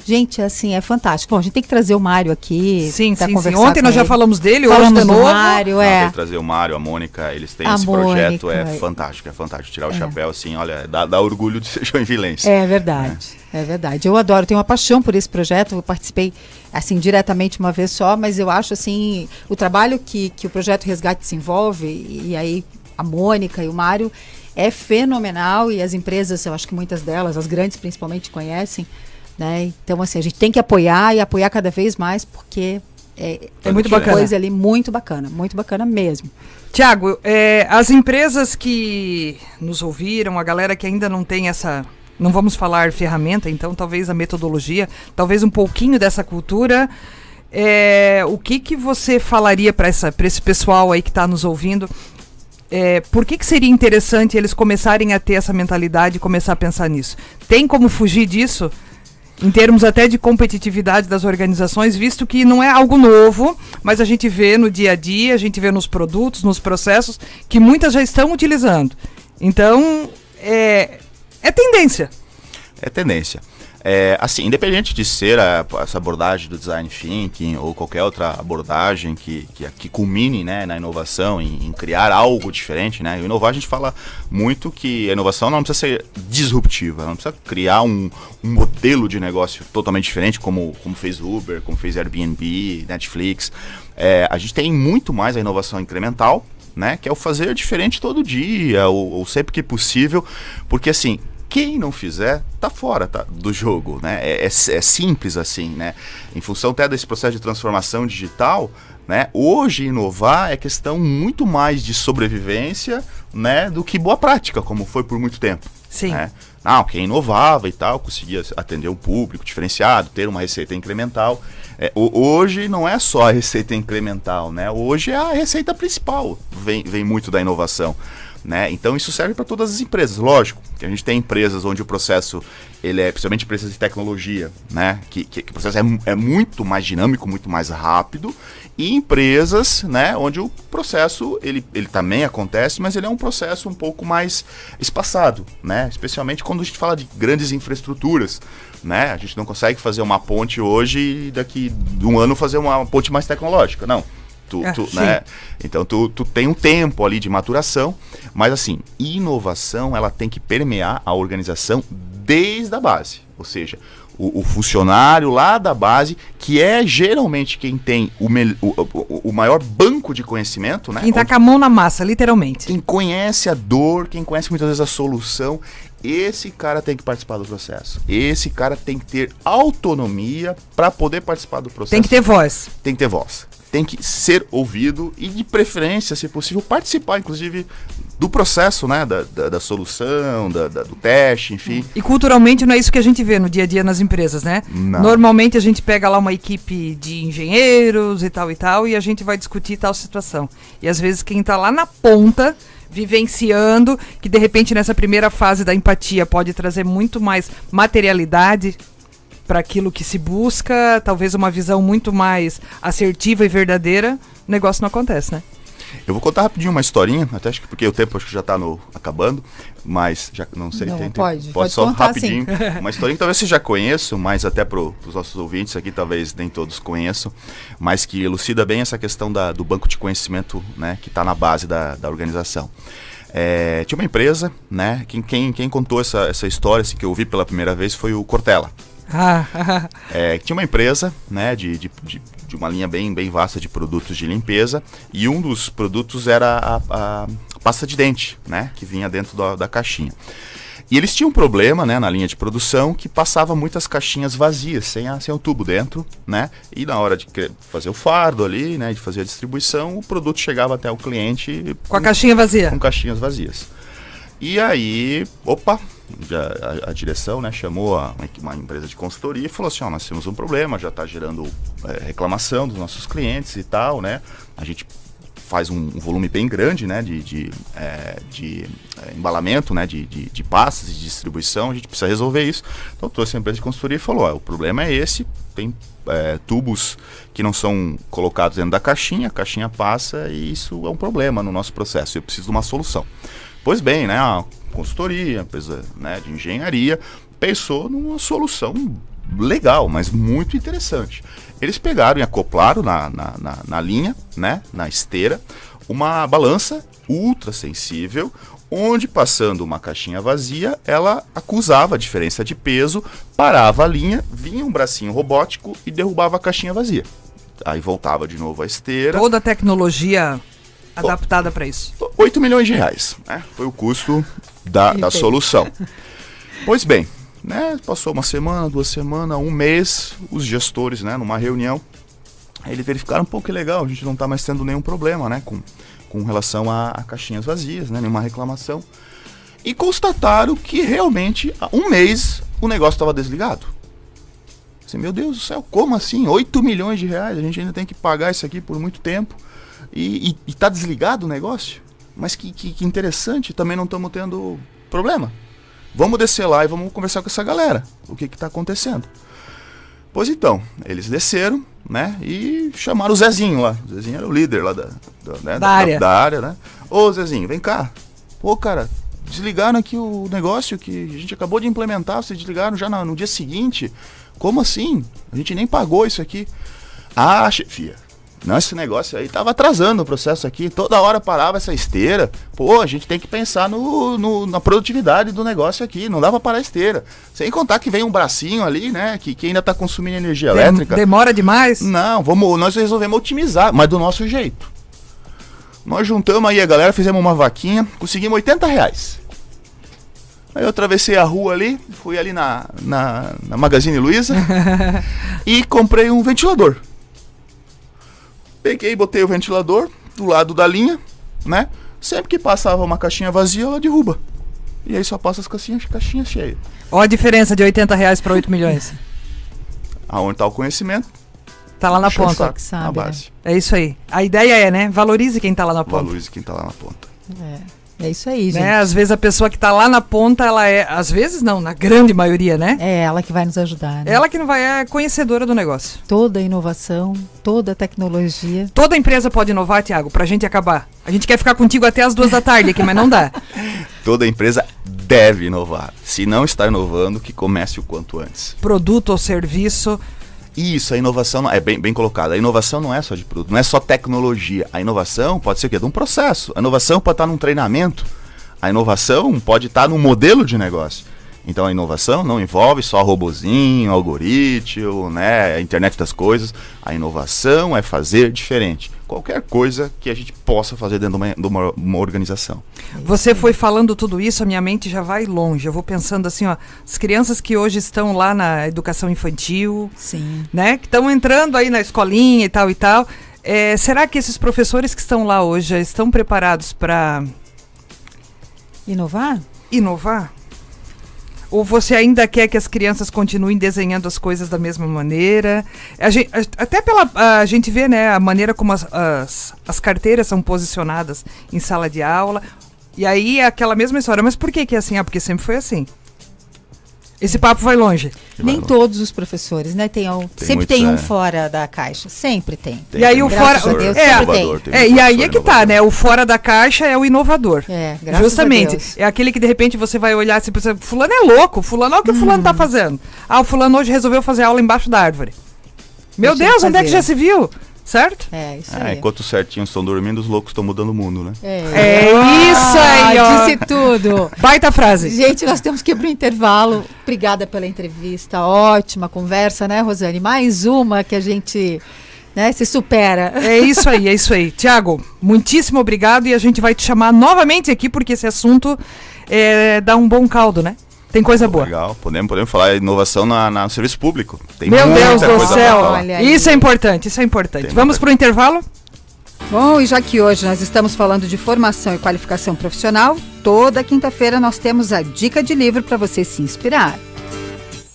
Gente, assim, é fantástico. Bom, a gente tem que trazer o Mário aqui. Sim. Ontem nós já falamos dele, hoje de novo. Mário, tem que trazer o Mário, a Mônica, eles têm esse projeto, é fantástico. Tirar o chapéu, assim, olha, dá orgulho de ser joinvilense. É verdade. Eu adoro, tenho uma paixão por esse projeto, eu participei, assim, diretamente uma vez só, mas eu acho, assim, o trabalho que o Projeto Resgate se envolve, e aí a Mônica e o Mário, é fenomenal, e as empresas, eu acho que muitas delas, as grandes principalmente, conhecem, né? Então, assim, a gente tem que apoiar e apoiar cada vez mais, porque é muito bacana. Coisa ali muito bacana mesmo. Tiago, as empresas que nos ouviram, a galera que ainda não tem essa, não vamos falar ferramenta, então talvez a metodologia, talvez um pouquinho dessa cultura, o que você falaria para esse pessoal aí que está nos ouvindo? Por que seria interessante eles começarem a ter essa mentalidade e começar a pensar nisso? Tem como fugir disso? Em termos até de competitividade das organizações, visto que não é algo novo, mas a gente vê no dia a dia, a gente vê nos produtos, nos processos, que muitas já estão utilizando. Então, é tendência. É tendência. Assim, independente de ser essa abordagem do design thinking ou qualquer outra abordagem que culmine, né, na inovação, em criar algo diferente, né? E inovar, a gente fala muito que a inovação não precisa ser disruptiva, não precisa criar um modelo de negócio totalmente diferente, como fez Uber, como fez Airbnb, Netflix. A gente tem muito mais a inovação incremental, né, que é o fazer diferente todo dia, ou sempre que possível, porque assim, quem não fizer, tá fora do jogo, né? É simples assim, né? Em função até desse processo de transformação digital, né? Hoje inovar é questão muito mais de sobrevivência, né, do que boa prática, como foi por muito tempo. Sim. Né? Não, quem inovava e tal, conseguia atender um público diferenciado, ter uma receita incremental. Hoje não é só a receita incremental, né? Hoje é a receita principal, vem muito da inovação. Né? Então isso serve para todas as empresas, lógico, que a gente tem empresas onde o processo, principalmente empresas de tecnologia, né? que o processo é muito mais dinâmico, muito mais rápido, e empresas, né, onde o processo ele também acontece, mas ele é um processo um pouco mais espaçado, né? Especialmente quando a gente fala de grandes infraestruturas, né? A gente não consegue fazer uma ponte hoje e daqui de um ano fazer uma ponte mais tecnológica, não. Né? Então tu tem um tempo ali de maturação, mas assim, inovação ela tem que permear a organização desde a base, ou seja, o funcionário lá da base, que é geralmente quem tem o maior banco de conhecimento, né? Quem tá com a mão na massa, literalmente. Quem conhece a dor, quem conhece muitas vezes a solução, esse cara tem que participar do processo. Esse cara tem que ter autonomia para poder participar do processo. Tem que ter voz. Tem que ter voz. Tem que ser ouvido e, de preferência, se possível, participar, inclusive, do processo, né? Da solução, do teste, enfim. E culturalmente não é isso que a gente vê no dia a dia nas empresas, né? Não. Normalmente a gente pega lá uma equipe de engenheiros e tal, e a gente vai discutir tal situação. E às vezes quem está lá na ponta, vivenciando, que de repente nessa primeira fase da empatia pode trazer muito mais materialidade para aquilo que se busca, talvez uma visão muito mais assertiva e verdadeira, o negócio não acontece, né? Eu vou contar rapidinho uma historinha, até acho que porque o tempo acho que já está acabando, mas já não sei, não, tem pode só contar, rapidinho. sim. Uma historinha que talvez vocês já conheçam, mas até para os nossos ouvintes aqui talvez nem todos conheçam, mas que elucida bem essa questão do banco de conhecimento, né, que está na base da organização. Tinha uma empresa, né, quem contou essa história, assim, que eu ouvi pela primeira vez, foi o Cortella. Tinha uma empresa, né, de uma linha bem vasta de produtos de limpeza, e um dos produtos era a pasta de dente, né, que vinha dentro da caixinha. E eles tinham um problema, né, na linha de produção, que passava muitas caixinhas vazias, sem o tubo dentro, né, e na hora de fazer o fardo ali, né, de fazer a distribuição, o produto chegava até o cliente com a caixinha vazia. Com caixinhas vazias. E aí, a direção, né, chamou uma empresa de consultoria e falou assim, nós temos um problema, já está gerando reclamação dos nossos clientes e tal, né, a gente faz um volume bem grande, né, de embalamento, né, de pastas e de distribuição, a gente precisa resolver isso. Então trouxe a empresa de consultoria e falou, o problema é esse, tem tubos que não são colocados dentro da caixinha, a caixinha passa e isso é um problema no nosso processo, eu preciso de uma solução. Pois bem, né, a consultoria, empresa, né, de engenharia, pensou numa solução legal, mas muito interessante. Eles pegaram e acoplaram na linha, né, na esteira, uma balança ultra sensível, onde passando uma caixinha vazia, ela acusava a diferença de peso, parava a linha, vinha um bracinho robótico e derrubava a caixinha vazia. Aí voltava de novo a esteira. Toda a tecnologia adaptada para isso. 8 milhões de reais, né? Foi o custo da solução. Pois bem, né? Passou uma semana, 2 semanas, 1 mês, os gestores, né, numa reunião, eles verificaram, que legal, a gente não está mais tendo nenhum problema, né, com relação a caixinhas vazias, né, nenhuma reclamação. E constataram que realmente, há 1 mês, o negócio estava desligado. Assim, meu Deus do céu, como assim? 8 milhões de reais, a gente ainda tem que pagar isso aqui por muito tempo. E tá desligado o negócio? Mas que interessante, também não estamos tendo problema. Vamos descer lá e vamos conversar com essa galera. O que está acontecendo? Pois então, eles desceram, né? E chamaram o Zezinho lá. O Zezinho era o líder lá da área, né? Ô Zezinho, vem cá. Pô, cara, desligaram aqui o negócio que a gente acabou de implementar, vocês desligaram já no dia seguinte. Como assim? A gente nem pagou isso aqui. Ah, chefia, não, esse negócio aí tava atrasando o processo aqui, toda hora parava essa esteira. Pô, a gente tem que pensar na produtividade do negócio aqui, não dá pra parar a esteira. Sem contar que vem um bracinho ali, né, que ainda tá consumindo energia elétrica. Demora demais? Não, nós resolvemos otimizar, mas do nosso jeito. Nós juntamos aí a galera, fizemos uma vaquinha, conseguimos R$80. Aí eu atravessei a rua ali, fui ali na Magazine Luiza e comprei um ventilador. Peguei, botei o ventilador do lado da linha, né? Sempre que passava uma caixinha vazia, ela derruba. E aí só passa as caixinhas cheias. Olha a diferença de R$80 para 8 milhões. Aonde tá o conhecimento? Tá lá na ponta. Saco, Sabe, na base. É isso aí. A ideia é, né? Valorize quem tá lá na ponta. Valorize quem tá lá na ponta. É isso aí, gente. Né? Às vezes a pessoa que tá lá na ponta, ela é... Às vezes não, na grande maioria, né? É ela que vai nos ajudar, né? Ela que não vai, é conhecedora do negócio. Toda a inovação, toda a tecnologia. Toda empresa pode inovar, Thiago, pra gente acabar. A gente quer ficar contigo até as 2 da tarde aqui, mas não dá. Toda empresa deve inovar. Se não está inovando, que comece o quanto antes. Produto ou serviço. Isso, a inovação é bem colocado. A inovação não é só de produto, não é só tecnologia. A inovação pode ser o quê? De um processo. A inovação pode estar num treinamento. A inovação pode estar num modelo de negócio. Então a inovação não envolve só robozinho, algoritmo, né, a internet das coisas. A inovação é fazer diferente. Qualquer coisa que a gente possa fazer dentro de uma organização. Você foi falando tudo isso, a minha mente já vai longe. Eu vou pensando assim, ó, as crianças que hoje estão lá na educação infantil, Sim. né, que estão entrando aí na escolinha e tal, será que esses professores que estão lá hoje já estão preparados para inovar? Ou você ainda quer que as crianças continuem desenhando as coisas da mesma maneira? A gente vê, né, a maneira como as carteiras são posicionadas em sala de aula. E aí é aquela mesma história. Mas por que é assim? Porque sempre foi assim. Esse papo vai longe. Nem todos os professores, né? Sempre tem um fora da caixa. Sempre tem. E aí o fora... E aí é que tá, né? O fora da caixa é o inovador. Graças Justamente. a Deus. É aquele que de repente você vai olhar assim, fulano é louco, fulano, olha o que o fulano tá fazendo. O fulano hoje resolveu fazer aula embaixo da árvore. Meu Deus, onde é que já se viu? Certo? Isso aí. Enquanto os certinhos estão dormindo, os loucos estão mudando o mundo, né? Isso aí, ó. Disse tudo. Baita frase. Gente, nós temos que ir pro intervalo. Obrigada pela entrevista. Ótima conversa, né, Rosane? Mais uma que a gente, né, se supera. É isso aí. Thiago, muitíssimo obrigado e a gente vai te chamar novamente aqui porque esse assunto dá um bom caldo, né? Tem coisa boa. Legal, podemos falar inovação no serviço público. Tem Meu Deus do coisa céu, olha isso é importante. Vamos para o intervalo? Bom, e já que hoje nós estamos falando de formação e qualificação profissional, toda quinta-feira nós temos a dica de livro para você se inspirar.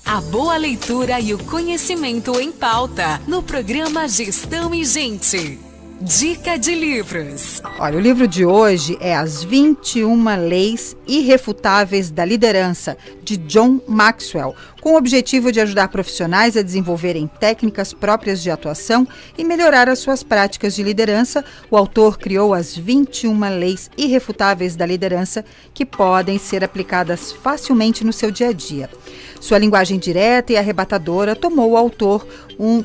A boa leitura e o conhecimento em pauta no programa Gestão e Gente. Dica de livros. Olha, o livro de hoje é As 21 Leis Irrefutáveis da Liderança, de John Maxwell, com o objetivo de ajudar profissionais a desenvolverem técnicas próprias de atuação e melhorar as suas práticas de liderança. O autor criou as 21 leis irrefutáveis da liderança que podem ser aplicadas facilmente no seu dia a dia. Sua linguagem direta e arrebatadora tornou o autor um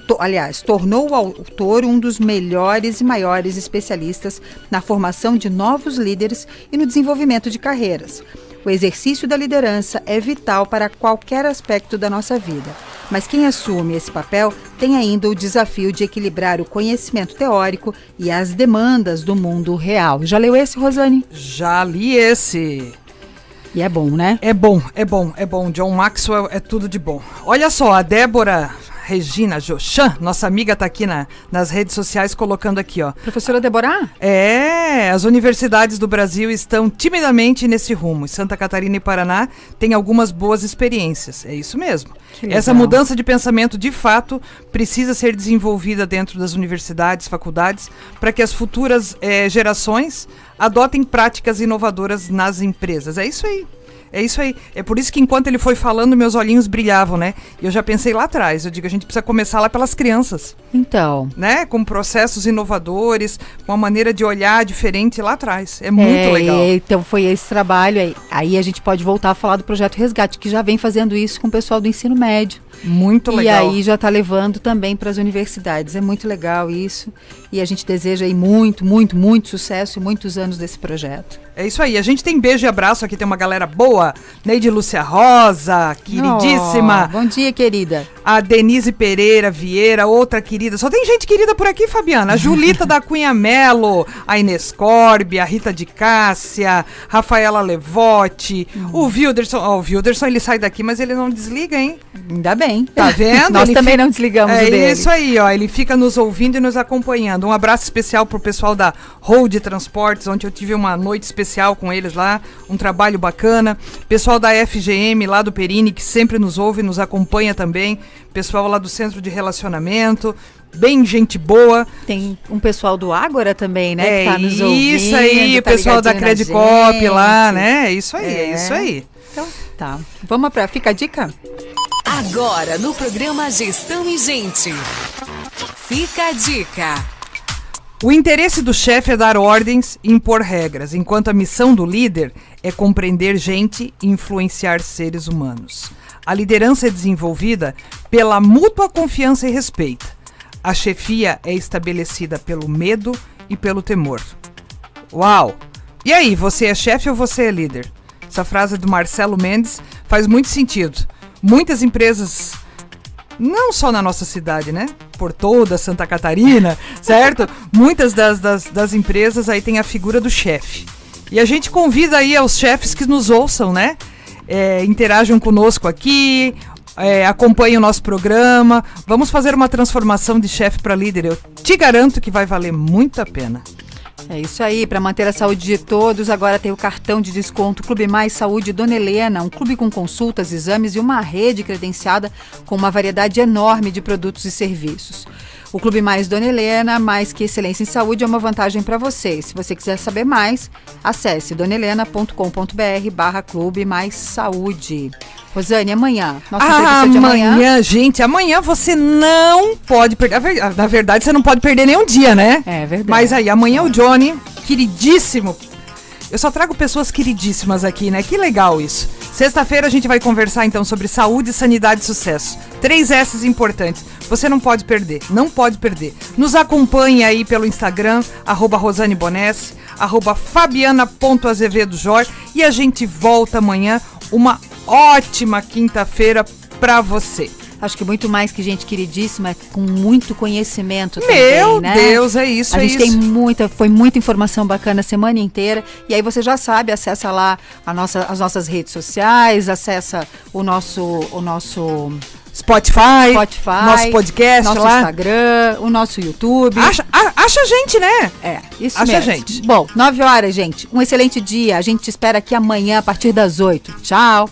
dos melhores e maiores especialistas na formação de novos líderes e no desenvolvimento de carreiras. O exercício da liderança é vital para qualquer aspecto da nossa vida, mas quem assume esse papel tem ainda o desafio de equilibrar o conhecimento teórico e as demandas do mundo real. Já leu esse, Rosane? Já li esse. E é bom, né? É bom. John Maxwell é tudo de bom. Olha só, a Débora Regina Jochan, nossa amiga, tá aqui nas redes sociais colocando aqui, ó. Professora Débora? As universidades do Brasil estão timidamente nesse rumo. Santa Catarina e Paraná têm algumas boas experiências. É isso mesmo. Essa mudança de pensamento, de fato, precisa ser desenvolvida dentro das universidades, faculdades, para que as futuras gerações adotem práticas inovadoras nas empresas. É isso aí. É isso aí. É por isso que enquanto ele foi falando, meus olhinhos brilhavam, né? E eu já pensei lá atrás. Eu digo, a gente precisa começar lá pelas crianças. Então. Né? Com processos inovadores, com uma maneira de olhar diferente lá atrás. É muito legal. Então foi esse trabalho. Aí a gente pode voltar a falar do Projeto Resgate, que já vem fazendo isso com o pessoal do ensino médio. Muito legal. E aí já está levando também para as universidades. É muito legal isso. E a gente deseja aí muito, muito, muito sucesso e muitos anos desse projeto. É isso aí. A gente tem beijo e abraço. Aqui tem uma galera boa. Neide Lúcia Rosa, queridíssima. Bom dia, querida. A Denise Pereira Vieira, outra querida. Só tem gente querida por aqui, Fabiana. A Julita da Cunha Melo, a Inês Corbe, a Rita de Cássia, Rafaela Levotti, o Wilderson. O Wilderson, ele sai daqui, mas ele não desliga, hein? Ainda bem. Tá vendo? Nós também não desligamos o dele. É isso aí, ó. Ele fica nos ouvindo e nos acompanhando. Um abraço especial pro pessoal da Road Transportes, onde eu tive uma noite especial com eles lá. Um trabalho bacana. Pessoal da FGM lá do Perini, que sempre nos ouve e nos acompanha também. Pessoal lá do Centro de Relacionamento. Bem gente boa. Tem um pessoal do Ágora também, né? Que tá nos ouvindo. Isso aí, o pessoal da Credicop lá, né? É isso aí, é isso aí. Então, tá. Vamos pra Fica a Dica? Agora, no programa Gestão e Gente. Fica a dica. O interesse do chefe é dar ordens e impor regras, enquanto a missão do líder é compreender gente e influenciar seres humanos. A liderança é desenvolvida pela mútua confiança e respeito. A chefia é estabelecida pelo medo e pelo temor. Uau! E aí, você é chefe ou você é líder? Essa frase do Marcelo Mendes faz muito sentido. Muitas empresas, não só na nossa cidade, né? Por toda Santa Catarina, certo? Muitas das empresas aí tem a figura do chefe. E a gente convida aí aos chefes que nos ouçam, né? Interajam conosco aqui, acompanhem o nosso programa. Vamos fazer uma transformação de chefe para líder. Eu te garanto que vai valer muito a pena. É isso aí, para manter a saúde de todos, agora tem o cartão de desconto Clube Mais Saúde Dona Helena, um clube com consultas, exames e uma rede credenciada com uma variedade enorme de produtos e serviços. O Clube Mais Dona Helena, mais que excelência em saúde, é uma vantagem para você. Se você quiser saber mais, acesse donelena.com.br/Clube Mais Saúde. Rosane, amanhã, nossa entrevista de amanhã. Amanhã você não pode perder. Na verdade, você não pode perder nenhum dia, né? É verdade. Mas aí, amanhã o Johnny, queridíssimo. Eu só trago pessoas queridíssimas aqui, né? Que legal isso. Sexta-feira a gente vai conversar então sobre saúde, sanidade e sucesso. 3 S's importantes. Você não pode perder, não pode perder. Nos acompanhe aí pelo Instagram, @RosaneBonesse, @Fabiana.AzevedoJor, e a gente volta amanhã. Uma ótima quinta-feira pra você. Acho que muito mais que gente queridíssima, com muito conhecimento também, Meu né? Deus, é isso, A gente tem foi muita informação bacana a semana inteira. E aí você já sabe, acessa lá as nossas redes sociais, acessa o nosso Spotify, nosso podcast nosso lá. Instagram, o nosso YouTube. Acha a gente, né? Isso acha mesmo. a gente. Bom, 9 horas, gente. Um excelente dia. A gente te espera aqui amanhã a partir das 8. Tchau.